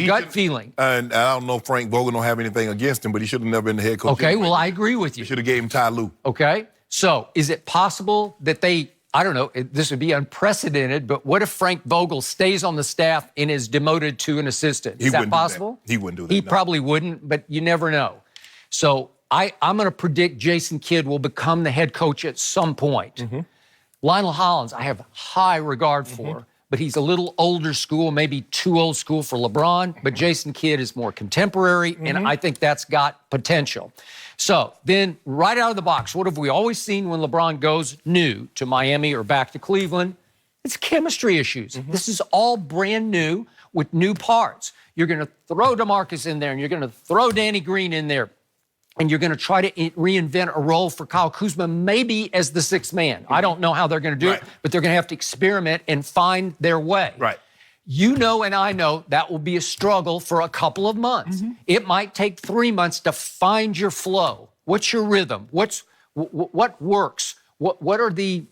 gut feeling. And I don't know if Frank Vogel don't have anything against him, but he should have never been the head coach. Okay, well, I agree with you. He should have gave him Ty Lue. Okay, so is it possible that they, I don't know, this would be unprecedented, but what if Frank Vogel stays on the staff and is demoted to an assistant? Is that possible? He wouldn't do that. He probably wouldn't, but you never know. So I'm going to predict Jason Kidd will become the head coach at some point. Lionel Hollins, I have high regard for, but he's a little older school, maybe too old school for LeBron, but Jason Kidd is more contemporary, and I think that's got potential. So then right out of the box, what have we always seen when LeBron goes new to Miami or back to Cleveland? It's chemistry issues. This is all brand new with new parts. You're going to throw DeMarcus in there, and you're going to throw Danny Green in there, and you're going to try to reinvent a role for Kyle Kuzma, maybe as the sixth man. I don't know how they're going to do it, but they're going to have to experiment and find their way. You know and I know that will be a struggle for a couple of months. It might take 3 months to find your flow. What's your rhythm? What works? What are the,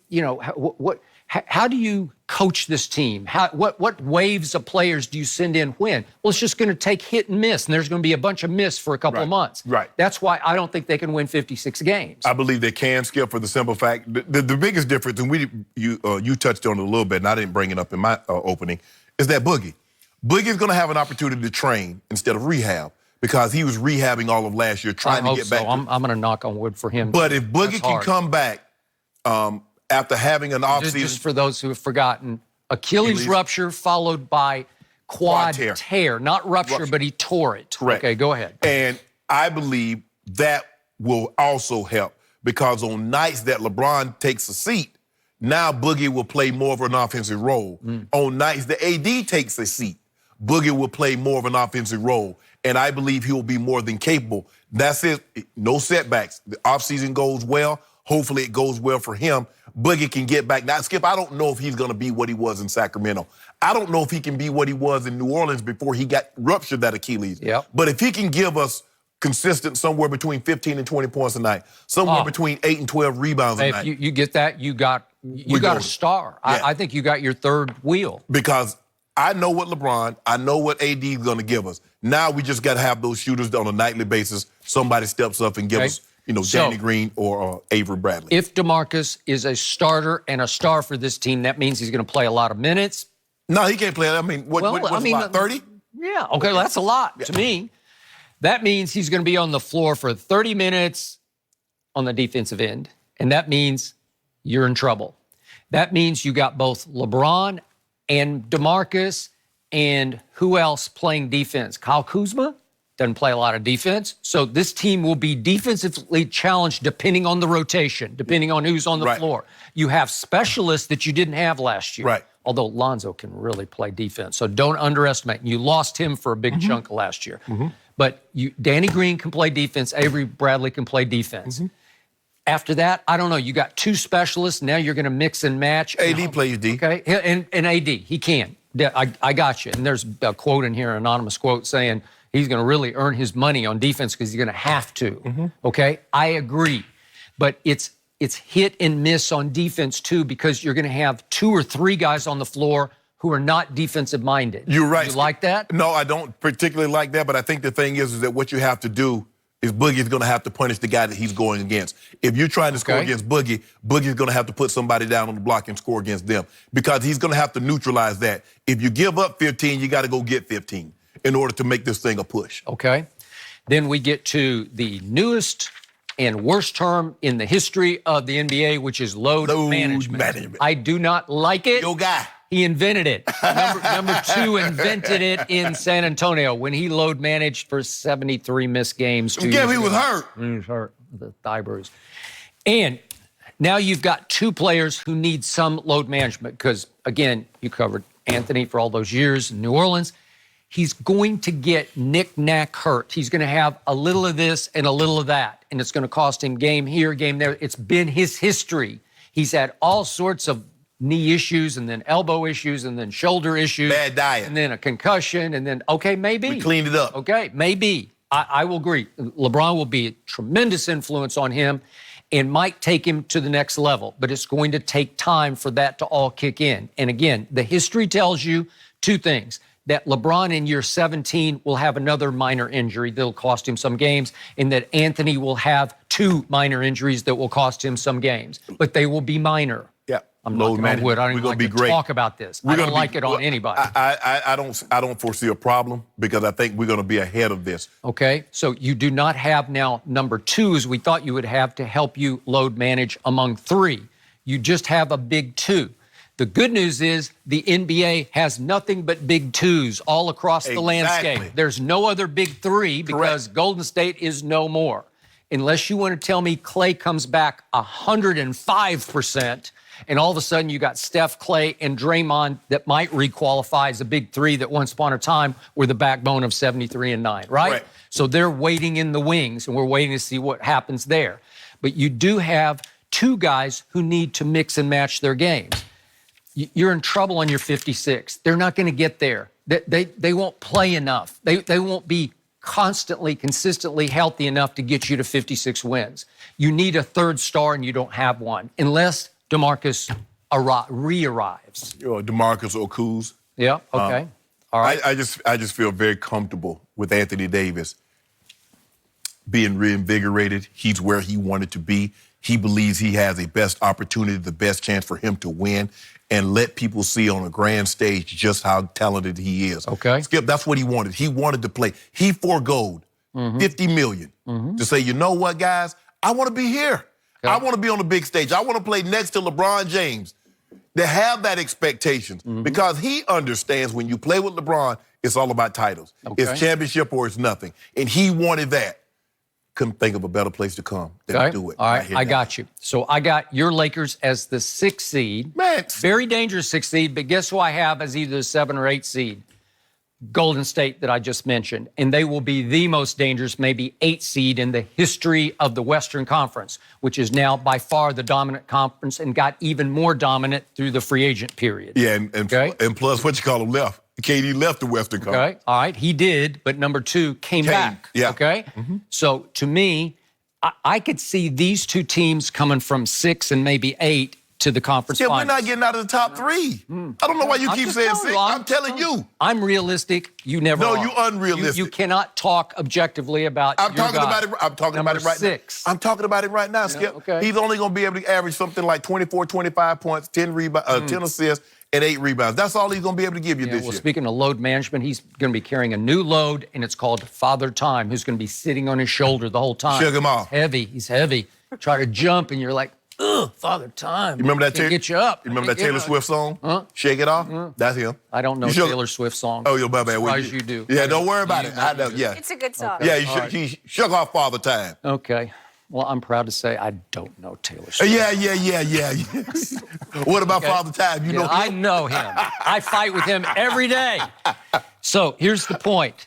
how do you coach this team? What waves of players do you send in when? Well, it's just going to take hit and miss, and there's going to be a bunch of miss for a couple of months. That's why I don't think they can win 56 games. I believe they can, Skip, for the simple fact. The biggest difference, and you touched on it a little bit, and I didn't bring it up in my opening, is that Boogie. Boogie's going to have an opportunity to train instead of rehab because he was rehabbing all of last year trying to get back. I'm going to knock on wood for him. But if Boogie can come back after having an offseason. Just for those who have forgotten, Achilles rupture followed by quad tear. Not rupture, but he tore it. Correct. Okay, go ahead. And I believe that will also help because on nights that LeBron takes a seat, now Boogie will play more of an offensive role. On nights that AD takes a seat, Boogie will play more of an offensive role. And I believe he will be more than capable. That's it. No setbacks. The offseason goes well. Hopefully it goes well for him. Boogie can get back. Now, Skip, I don't know if he's going to be what he was in Sacramento. I don't know if he can be what he was in New Orleans before he got ruptured that Achilles. But if he can give us consistent somewhere between 15 and 20 points a night, somewhere between 8 and 12 rebounds a night. If you get that, you got a star. I think you got your third wheel. Because I know what LeBron, I know what AD is going to give us. Now we just got to have those shooters on a nightly basis. Somebody steps up and gives us, Danny Green or Avery Bradley. If DeMarcus is a starter and a star for this team, that means he's going to play a lot of minutes. No, he can't play. I mean, what's about 30? Yeah, okay, well, that's a lot to me. That means he's going to be on the floor for 30 minutes on the defensive end, and that means you're in trouble. That means you got both LeBron and DeMarcus and who else playing defense? Kyle Kuzma doesn't play a lot of defense. So this team will be defensively challenged depending on the rotation, depending on who's on the floor. You have specialists that you didn't have last year. Although Lonzo can really play defense. So don't underestimate. You lost him for a big chunk of last year. But Danny Green can play defense. Avery Bradley can play defense. After that, I don't know. You got two specialists. Now you're going to mix and match. AD plays D. Okay, and AD, he can. I got you. And there's a quote in here, an anonymous quote saying he's going to really earn his money on defense because he's going to have to. Okay, I agree. But it's hit and miss on defense, too, because you're going to have 2 or 3 guys on the floor who are not defensive-minded. You're right. You like that? No, I don't particularly like that, but I think the thing is that what you have to do is Boogie's going to have to punish the guy that he's going against. If you're trying to score against Boogie, Boogie's going to have to put somebody down on the block and score against them because he's going to have to neutralize that. If you give up 15, you got to go get 15 in order to make this thing a push. Okay. Then we get to the newest and worst term in the history of the NBA, which is load management. I do not like it. Your guy. He invented it. Number 2 invented it in San Antonio when he load managed for 73 missed games. Yeah, he was hurt. He was hurt with a thigh bruise. And now you've got 2 players who need some load management because, again, you covered Anthony for all those years in New Orleans. He's going to get knick-knack hurt. He's going to have a little of this and a little of that, and it's going to cost him game here, game there. It's been his history. He's had all sorts of knee issues and then elbow issues and then shoulder issues. Bad diet. And then a concussion and then, okay, maybe. We cleaned it up. Okay, maybe. I will agree. LeBron will be a tremendous influence on him and might take him to the next level, but it's going to take time for that to all kick in. And again, the history tells you 2 things. that LeBron in year 17 will have another minor injury that'll cost him some games, and that Anthony will have 2 minor injuries that will cost him some games, but they will be minor. Yeah, I'm knocking on wood. I don't even like to talk about this. I don't like it on anybody. I don't foresee a problem because I think we're going to be ahead of this. Okay, so you do not have now number 2 as we thought you would have to help you load manage among 3. You just have a big 2. The good news is the NBA has nothing but big 2s all across the landscape. There's no other big 3 because Golden State is no more. Unless you want to tell me Clay comes back 105%, and all of a sudden you got Steph, Clay, and Draymond that might requalify as a big 3 that once upon a time were the backbone of 73 and 9, right? So they're waiting in the wings, and we're waiting to see what happens there. But you do have 2 guys who need to mix and match their games. You're in trouble on your 56. They're not going to get there. They won't play enough. They won't be constantly, consistently healthy enough to get you to 56 wins. You need a 3rd star, and you don't have one, unless DeMarcus re-arrives. DeMarcus or Kuz. Yeah, okay. All right. I just feel very comfortable with Anthony Davis being reinvigorated. He's where he wanted to be. He believes he has the best opportunity, the best chance for him to win and let people see on a grand stage just how talented he is. Okay. Skip, that's what he wanted. He wanted to play. He foregoed $50 million to say, you know what, guys? I want to be here. Okay. I want to be on the big stage. I want to play next to LeBron James. To have that expectations because he understands when you play with LeBron, it's all about titles. Okay. It's championship or it's nothing. And he wanted that. Couldn't think of a better place to come than to do it. All right, I got you. So I got your Lakers as the 6th seed. Man. Very dangerous 6th seed, but guess who I have as either the 7 or 8 seed? Golden State that I just mentioned. And they will be the most dangerous, maybe 8 seed in the history of the Western Conference, which is now by far the dominant conference and got even more dominant through the free agent period. Yeah, and plus what you call him left. KD left the Western Conference. Okay, all right, he did, but number 2 came back. Yeah. Okay? So to me, I could see these 2 teams coming from 6 and maybe 8 to the conference finals. We're not getting out of the top 3. I don't know why you keep saying 6. I'm telling you. I'm realistic. You never are. No, you unrealistic. You cannot talk objectively about I'm talking about it right now. I'm talking about it right now, Skip. Okay. He's only going to be able to average something like 24, 25 points, 10 assists, and 8 rebounds. That's all he's going to be able to give you this year. Speaking of load management, he's going to be carrying a new load, and it's called Father Time, who's going to be sitting on his shoulder the whole time. Shake him off. He's heavy. Try to jump, and you're like, ugh, Father Time. You remember that? Get you up. You remember that Taylor Swift song? Shake It Off? That's him. I don't know Taylor Swift songs. Oh, you're bad. Surprised you do. Yeah, don't worry about it. I know. Yeah, it's a good song. Yeah, he shook off Father Time. Okay. Well, I'm proud to say I don't know Taylor Swift. Yeah. What about Father Time? You know him? I know him. I fight with him every day. So here's the point.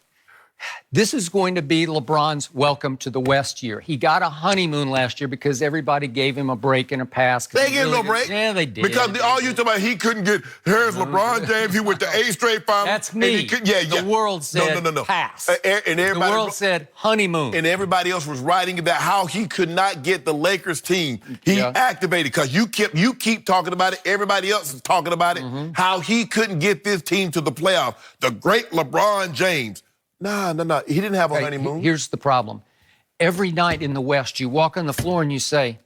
This is going to be LeBron's welcome to the West year. He got a honeymoon last year because everybody gave him a break and a pass. They gave him no break. Yeah, they did. Because all you talking about, he couldn't get, here's LeBron James, he went to 8 straight finals. That's me. The world said pass. And the world said honeymoon. And everybody else was writing about how he could not get the Lakers team. He activated, because you keep talking about it, everybody else is talking about it, how he couldn't get this team to the playoffs. The great LeBron James. No. He didn't have a honeymoon. Here's the problem. Every night in the West, you walk on the floor and you say,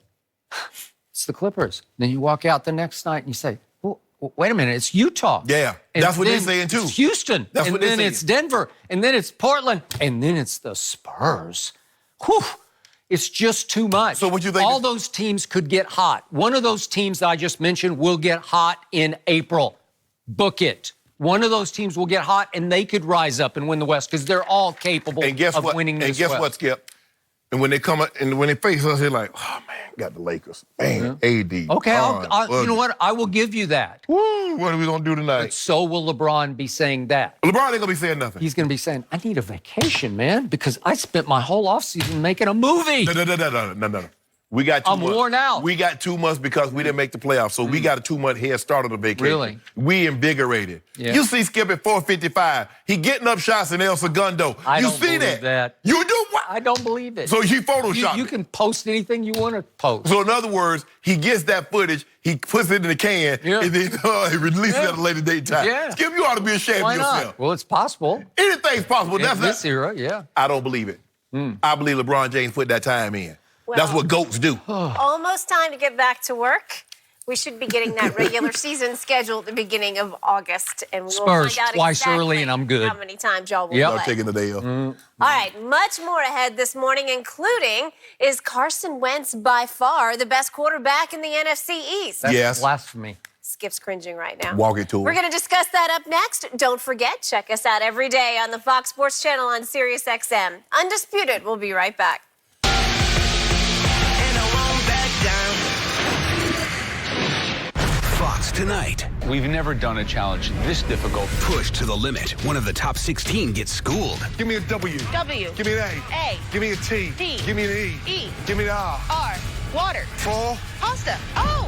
it's the Clippers. Then you walk out the next night and you say, well, wait a minute, it's Utah. Yeah, and that's what they're saying too. It's Houston. That's and what they're then saying. It's Denver. And then it's Portland. And then it's the Spurs. Whew. It's just too much. So what you think? All those teams could get hot. One of those teams that I just mentioned will get hot in April. Book it. One of those teams will get hot, and they could rise up and win the West because they're all capable of winning this West. And guess what, Skip? And when they come up, and when they face us, they're like, oh, man, got the Lakers. Man, AD. Okay, you know what? I will give you that. Woo, what are we going to do tonight? But so will LeBron be saying that. LeBron ain't going to be saying nothing. He's going to be saying, I need a vacation, man, because I spent my whole offseason making a movie. No. We got 2 I'm months. worn out. We got 2 months because we didn't make the playoffs. So we got a 2-month head start on the vacation. Really? We invigorated. Yeah. You see Skip at 4:55. He getting up shots in El Segundo. I you don't see believe that. You do what? I don't believe it. So he photoshopped You it. can post anything you want to post. So in other words, he gets that footage, he puts it in the can, Yeah. and then he releases it at a later date and time. Yeah. Skip, you ought to be ashamed Why of not? yourself. Well, it's possible. Anything's possible. In That's this not, era, yeah. I don't believe it. I believe LeBron James put that time in. That's Well- what GOATs do. Almost time to get back to work. We should be getting that regular season schedule at the beginning of August, and we will Spurs find out twice exactly early, and I'm good. how many times y'all will Yep. I'm play. taking the day off. All right, much more ahead this morning, including, is Carson Wentz by far the best quarterback in the NFC East? That's Yes. blasphemy. Skip's cringing right now. Walk it to him. We're going to discuss that up next. Don't forget, check us out every day on the Fox Sports Channel on Sirius XM. Undisputed, we'll be right back. Fox tonight. We've never done a challenge this difficult. Pushed to the limit. One of the top 16 gets schooled. Give me a W. W. Give me an A. A. Give me a T. T. Give me an E. E. Give me an R. R. Water. Four. Pasta. Oh.